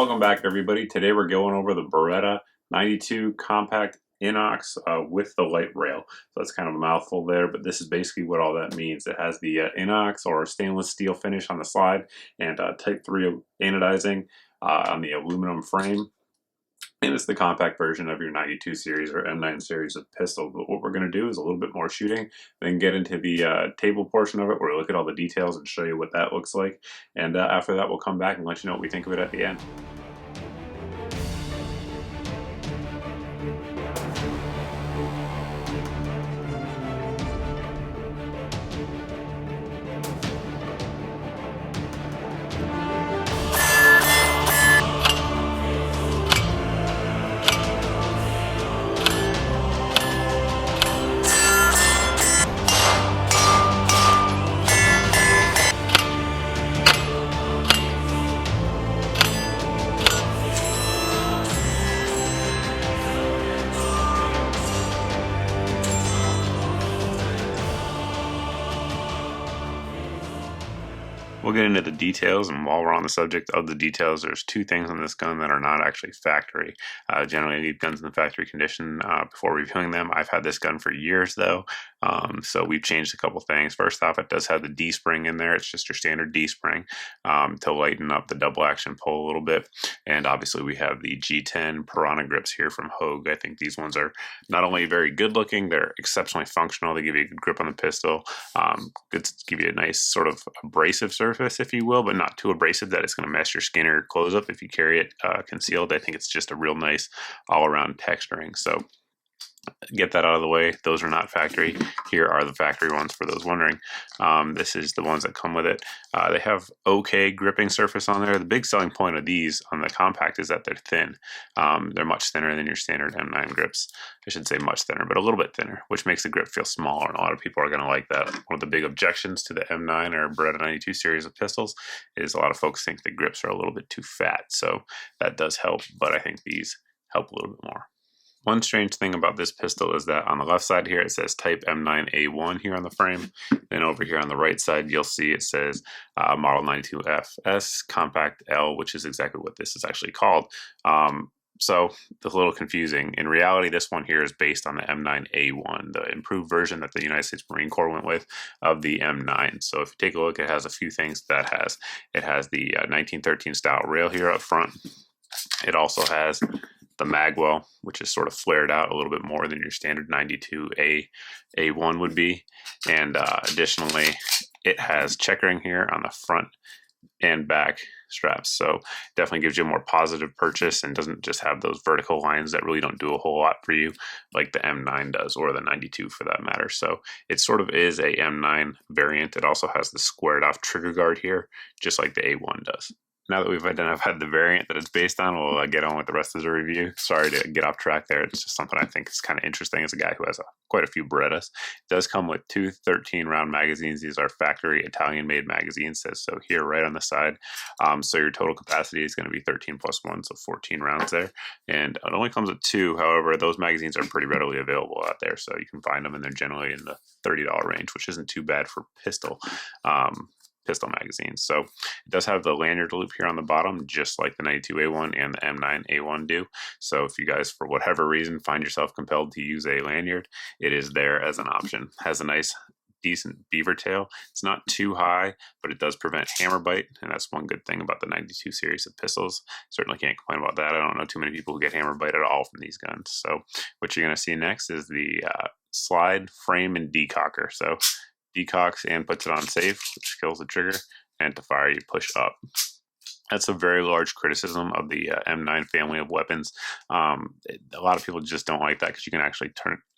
Welcome back, everybody. Today we're going over the Beretta 92 Compact Inox with the light rail. So that's kind of a mouthful there, but this is basically what all that means. It has the inox or stainless steel finish on the slide and Type 3 anodizing on the aluminum frame. And it's the compact version of your 92 series or M9 series of pistol. But what we're going to do is a little bit more shooting, then get into the table portion of it where we look at all the details and show you what that looks like. And after that, we'll come back and let you know what we think of it at the end. We'll get into the details, and while we're on the subject of the details, there's two things on this gun that are not actually factory. Generally, I leave guns in the factory condition before reviewing them. I've had this gun for years, though, so we've changed a couple things. First off, it does have the D-spring in there. It's just your standard D-spring to lighten up the double action pull a little bit. And obviously, we have the G10 Piranha grips here from Hogue. I think these ones are not only very good looking, they're exceptionally functional. They give you a good grip on the pistol, give you a nice sort of abrasive surface, if you will, but not too abrasive that it's going to mess your skin or clothes up if you carry it concealed. I think it's just a real nice all-around texturing. So get that out of the way. Those are not factory. Here are the factory ones for those wondering. This is the ones that come with it. They have okay gripping surface on there. The big selling point of these on the compact is that they're thin. They're much thinner than your standard M9 grips. I should say much thinner, but a little bit thinner, which makes the grip feel smaller, and a lot of people are going to like that. One of the big objections to the M9 or Beretta 92 series of pistols is a lot of folks think the grips are a little bit too fat, so that does help, but I think these help a little bit more. One strange thing about this pistol is that on the left side here, it says Type M9A1 here on the frame. Then over here on the right side, you'll see it says Model 92FS Compact L, which is exactly what this is actually called. So it's a little confusing. In reality, this one here is based on the M9A1, the improved version that the United States Marine Corps went with of the M9. So if you take a look, it has a few things that has. It has the 1913 style rail here up front. It also has the magwell, which is sort of flared out a little bit more than your standard 92A1 would be. And additionally, it has checkering here on the front and back straps. So definitely gives you a more positive purchase and doesn't just have those vertical lines that really don't do a whole lot for you like the M9 does, or the 92 for that matter. So it sort of is a M9 variant. It also has the squared off trigger guard here, just like the A1 does. Now that we've identified the variant that it's based on, we'll get on with the rest of the review. Sorry to get off track there. It's just something I think is kind of interesting as a guy who has quite a few Berettas. It does come with two 13-round magazines. These are factory Italian-made magazines, says so here right on the side. So your total capacity is going to be 13 plus 1, so 14 rounds there. And it only comes with two. However, those magazines are pretty readily available out there, so you can find them, and they're generally in the $30 range, which isn't too bad for pistol magazines. So it does have the lanyard loop here on the bottom, just like the 92A1 and the M9A1 do. So if you guys, for whatever reason, find yourself compelled to use a lanyard, it is there as an option. Has a nice decent beaver tail. It's not too high, but it does prevent hammer bite, and that's one good thing about the 92 series of pistols. Certainly can't complain about that. I don't know too many people who get hammer bite at all from these guns. So what you're going to see next is the slide, frame, and decocker. So decocks and puts it on safe, which kills the trigger, and to fire you push up. That's a very large criticism of the M9 family of weapons. A lot of people just don't like that because you can actually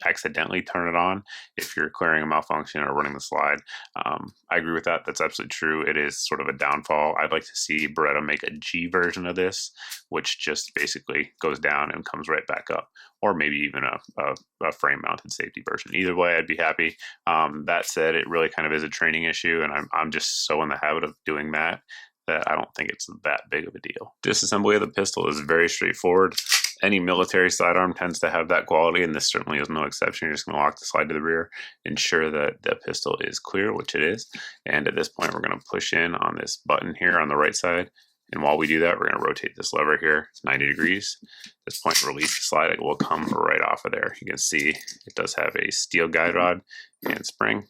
accidentally turn it on if you're clearing a malfunction or running the slide. I agree with that. That's absolutely true. It is sort of a downfall. I'd like to see Beretta make a G version of this, which just basically goes down and comes right back up, or maybe even a frame-mounted safety version. Either way, I'd be happy. That said, it really kind of is a training issue, and I'm just so in the habit of doing that I don't think it's that big of a deal. Disassembly of the pistol is very straightforward. Any military sidearm tends to have that quality, and this certainly is no exception. You're just going to lock the slide to the rear, ensure that the pistol is clear, which it is. And at this point, we're going to push in on this button here on the right side And while we do that, we're going to rotate this lever here. It's 90 degrees. At this point, release the slide. It will come right off of there. You can see it does have a steel guide rod and spring.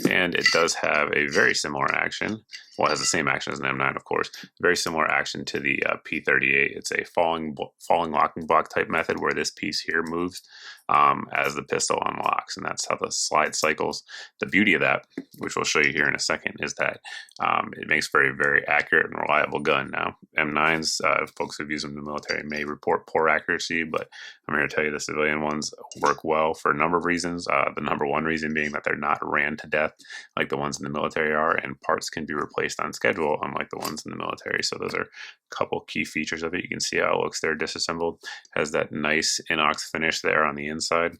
And it does have a very similar action. Well, it has the same action as an M9, of course. Very similar action to the P38. It's a falling locking block type method where this piece here moves as the pistol unlocks, and that's how the slide cycles. The beauty of that, which we'll show you here in a second, is that it makes for a very accurate and reliable gun. Now, M9s, folks who've used them in the military may report poor accuracy, but I'm here to tell you the civilian ones work well for a number of reasons. The number one reason being that they're not ran to death like the ones in the military are, and parts can be replaced on schedule unlike the ones in the military. So those are a couple key features of it. You can see how it looks there disassembled. Has that nice inox finish there on the inside.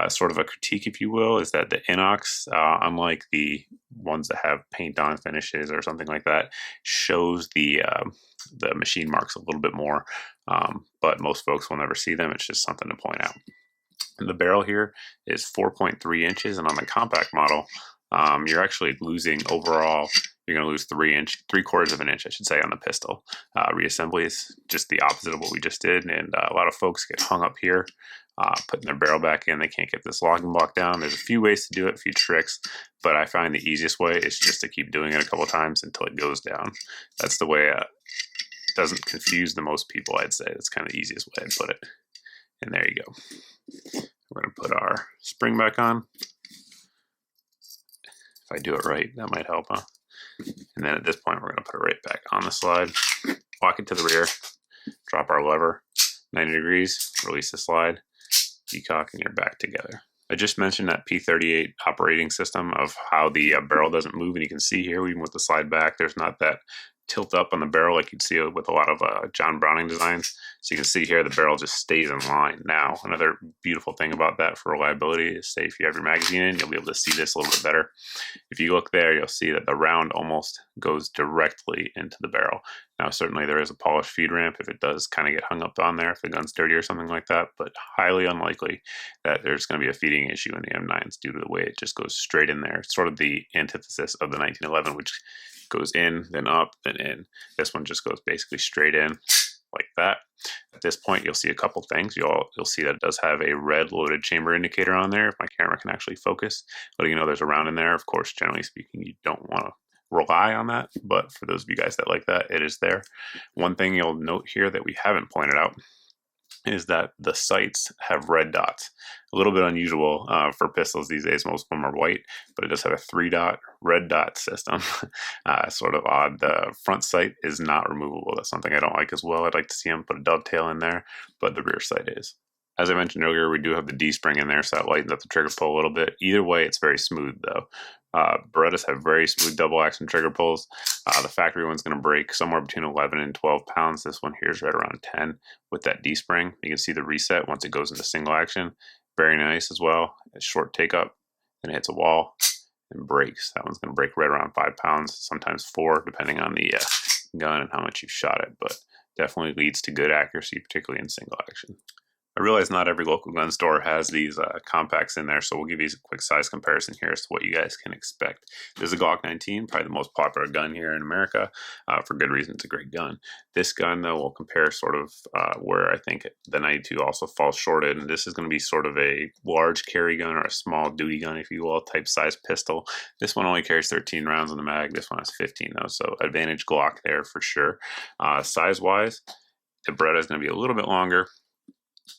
Sort of a critique, if you will, is that the inox, unlike the ones that have paint on finishes or something like that, shows the machine marks a little bit more, but most folks will never see them. It's just something to point out. And the barrel here is 4.3 inches, and on the compact model, you're actually losing overall. You're going to lose 3/4 of an inch, I should say, on the pistol. Reassembly is just the opposite of what we just did, and a lot of folks get hung up here, putting their barrel back in. They can't get this locking block down. There's a few ways to do it, a few tricks, but I find the easiest way is just to keep doing it a couple times until it goes down. That's the way it doesn't confuse the most people, I'd say. That's kind of the easiest way I'd put it. And there you go. We're going to put our spring back on. If I do it right, that might help, huh? And then at this point, we're going to put it right back on the slide, walk it to the rear, drop our lever, 90 degrees, release the slide, decock, and you're back together. I just mentioned that P38 operating system of how the barrel doesn't move, and you can see here, even with the slide back, there's not that tilt up on the barrel like you'd see with a lot of John Browning designs. So you can see here the barrel just stays in line. Now, another beautiful thing about that for reliability is, say if you have your magazine in, you'll be able to see this a little bit better. If you look there, you'll see that the round almost goes directly into the barrel. Now, certainly there is a polished feed ramp if it does kind of get hung up on there, if the gun's dirty or something like that, but highly unlikely that there's going to be a feeding issue in the M9s due to the way it just goes straight in there. It's sort of the antithesis of the 1911, which goes in, then up, then in. This one just goes basically straight in like that. At this point, you'll see a couple things. You'll see that it does have a red loaded chamber indicator on there, if my camera can actually focus, letting you know there's a round in there. Of course, generally speaking, you don't want to rely on that, but for those of you guys that like that, it is there. One thing you'll note here that we haven't pointed out is that the sights have red dots. A little bit unusual for pistols these days. Most of them are white, but it does have a 3-dot red dot system. Sort of odd. The front sight is not removable. That's something I don't like as well. I'd like to see them put a dovetail in there, but the rear sight is. As I mentioned earlier, we do have the D-spring in there, so that lightens up the trigger pull a little bit. Either way, it's very smooth, though. Berettas have very smooth double action trigger pulls. The factory one's going to break somewhere between 11 and 12 pounds. This one here is right around 10 with that D-spring. You can see the reset once it goes into single action. Very nice as well. A short take up, then it hits a wall and breaks. That one's going to break right around 5 pounds, sometimes 4, depending on the gun and how much you've shot it, but definitely leads to good accuracy, particularly in single action. I realize not every local gun store has these compacts in there, so we'll give you a quick size comparison here as to what you guys can expect. This is a Glock 19, probably the most popular gun here in America. For good reason, it's a great gun. This gun, though, will compare sort of where I think the 92 also falls short in. This is going to be sort of a large carry gun or a small duty gun, if you will, type size pistol. This one only carries 13 rounds in the mag. This one has 15, though, so advantage Glock there for sure. Size-wise, the Beretta is going to be a little bit longer,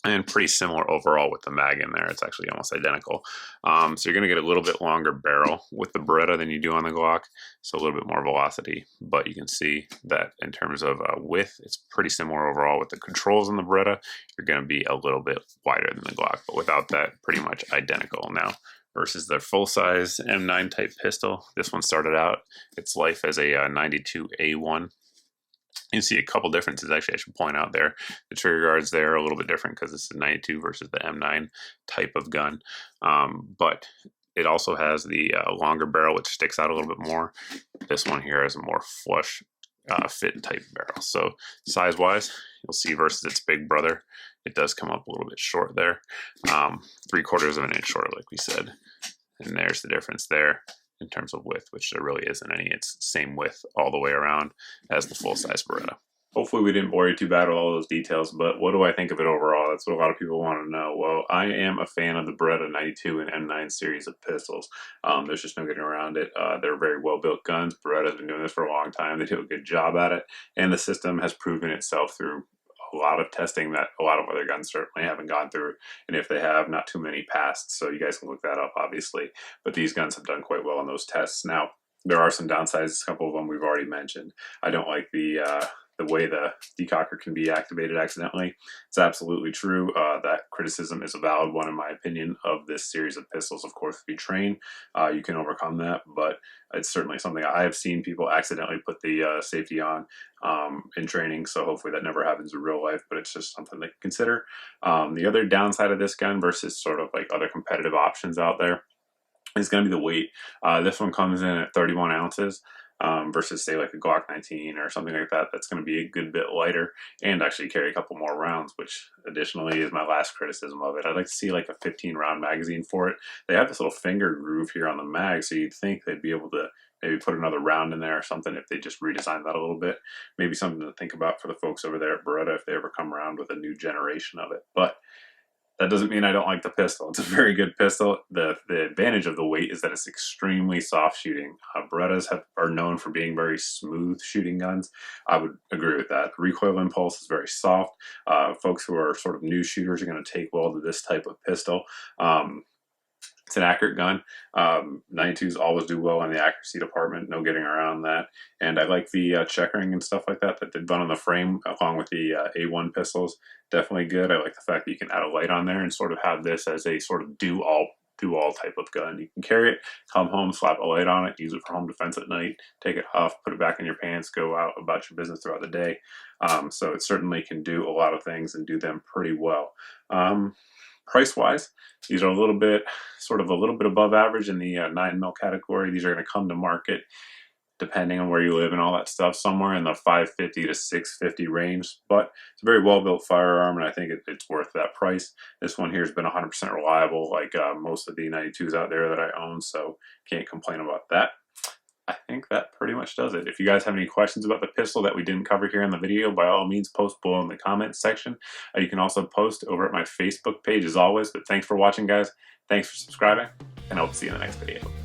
and pretty similar overall with the mag in there. It's actually almost identical. So you're going to get a little bit longer barrel with the Beretta than you do on the Glock, so a little bit more velocity. But you can see that in terms of width, it's pretty similar overall. With the controls on the Beretta, you're going to be a little bit wider than the Glock, but without that, pretty much identical. Now, versus their full-size M9 type pistol, this one started out its life as a 92A1. You can see a couple differences. Actually, I should point out there, the trigger guards there are a little bit different because this is 92 versus the M9 type of gun. But it also has the longer barrel, which sticks out a little bit more. This one here has a more flush fit type barrel. So size-wise, you'll see versus its big brother, it does come up a little bit short there. 3/4 of an inch shorter, like we said. And there's the difference there. in terms of width, which there really isn't any. It's same width all the way around as the full-size Beretta. Hopefully we didn't bore you too bad with all those details, but what do I think of it overall? That's what a lot of people want to know. Well, I am a fan of the Beretta 92 and M9 series of pistols. There's just no getting around it. They're very well-built guns. Beretta's been doing this for a long time. They do a good job at it, and the system has proven itself through a lot of testing that a lot of other guns certainly haven't gone through, and if they have, not too many passed, so you guys can look that up, obviously. But these guns have done quite well in those tests. Now, there are some downsides. A couple of them we've already mentioned. I don't like the way the decocker can be activated accidentally. It's absolutely true. That criticism is a valid one, in my opinion, of this series of pistols. Of course, if you train, you can overcome that, but it's certainly something I have seen people accidentally put the safety on in training, so hopefully that never happens in real life, but it's just something to consider. The other downside of this gun versus sort of like other competitive options out there is going to be the weight. This one comes in at 31 ounces. Versus say like a Glock 19 or something like that, that's going to be a good bit lighter and actually carry a couple more rounds, which additionally is my last criticism of it. I'd like to see like a 15 round magazine for it. They have this little finger groove here on the mag, so you'd think they'd be able to maybe put another round in there or something if they just redesign that a little bit. Maybe something to think about for the folks over there at Beretta if they ever come around with a new generation of it. But that doesn't mean I don't like the pistol. It's a very good pistol. The advantage of the weight is that it's extremely soft shooting. Berettas are known for being very smooth shooting guns. I would agree with that. The recoil impulse is very soft. Folks who are sort of new shooters are going to take well to this type of pistol. It's an accurate gun. 92s always do well in the accuracy department, no getting around that. And I like the checkering and stuff like that they've done on the frame along with the A1 pistols. Definitely good. I like the fact that you can add a light on there and sort of have this as a sort of do-all type of gun. You can carry it, come home, slap a light on it, use it for home defense at night, take it off, put it back in your pants, go out about your business throughout the day. So it certainly can do a lot of things and do them pretty well. Price-wise, these are a little bit above average in the 9mm category. These are going to come to market, depending on where you live and all that stuff, somewhere in the $550 to $650 range. But it's a very well-built firearm, and I think it's worth that price. This one here has been 100% reliable, like most of the 92s out there that I own, so can't complain about that. I think that pretty much does it. If you guys have any questions about the pistol that we didn't cover here in the video, by all means post below in the comments section. You can also post over at my Facebook page as always. But thanks for watching, guys. Thanks for subscribing, and I hope to see you in the next video.